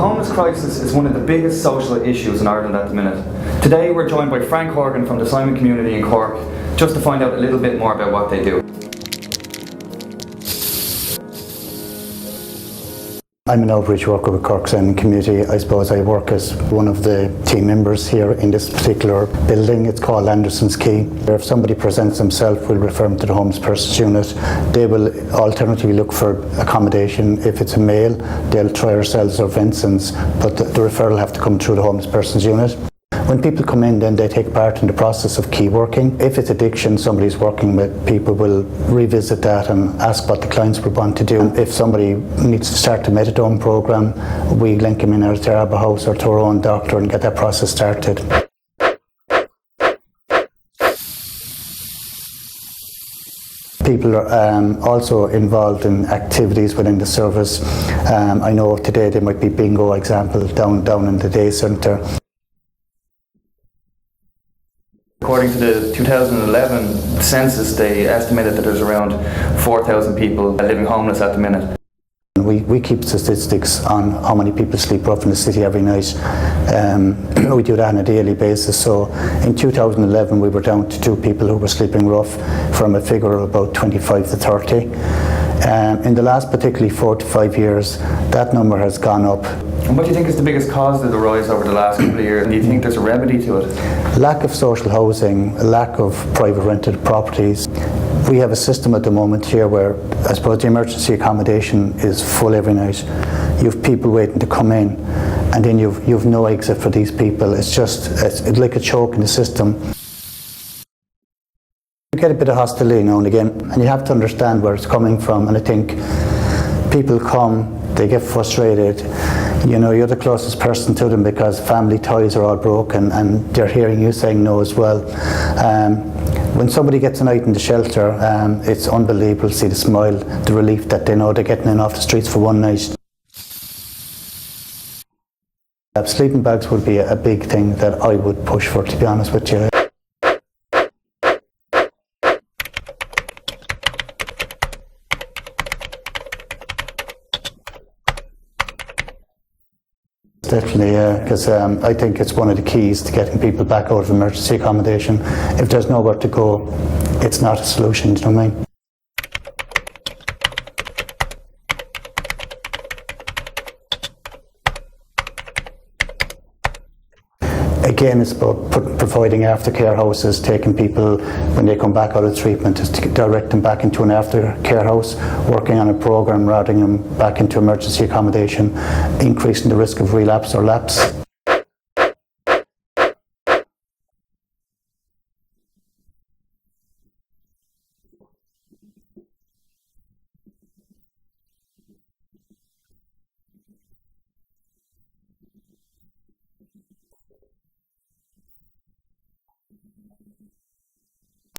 homeless crisis is one of the biggest social issues in Ireland at the minute. Today we're joined by Frank Horgan from the Simon Community in Cork, just to find out a little bit more about what they do. I'm an outreach worker with Cork Simon Community. I suppose I work as one of the team members here in this particular building. It's called Anderson's Quay. If somebody presents themselves, we'll refer them to the homeless persons unit. They will alternatively look for accommodation. If it's a male, they'll try ourselves or Vincent's, but the referral will have to come through the homeless persons unit. When people come in, then they take part in the process of key working. If it's addiction, somebody's working with people will revisit that and ask what the clients would want to do. If somebody needs to start a methadone program, we link them in at their Arbor House or to our own doctor and get that process started. People are also involved in activities within the service. I know today there might be bingo example down in the day centre. According to the 2011 census, they estimated that there's around 4,000 people living homeless at the minute. We keep statistics on how many people sleep rough in the city every night. We do that on a daily basis. So in 2011 we were down to 2 people who were sleeping rough from a figure of about 25 to 30. In the last particularly 4 to 5 years, that number has gone up. And what do you think is the biggest cause of the rise over the last couple of years? And do you think there's a remedy to it? Lack of social housing, lack of private rented properties. We have a system at the moment here where I suppose the emergency accommodation is full every night. You have people waiting to come in, and then you've no exit for these people. It's like a choke in the system. You get a bit of hostility now and again, and you have to understand where it's coming from. And I think people come, they get frustrated. You know, you're the closest person to them because family ties are all broken, and they're hearing you saying no as well. When somebody gets a night in the shelter, it's unbelievable to see the smile, the relief that they know they're getting in off the streets for one night. Sleeping bags would be a big thing that I would push for, to be honest with you. Definitely, because I think it's one of the keys to getting people back out of emergency accommodation. If there's nowhere to go, it's not a solution, do you know what I mean? Again, it's about providing aftercare houses, taking people when they come back out of treatment, to direct them back into an aftercare house, working on a program, routing them back into emergency accommodation, increasing the risk of relapse or lapse.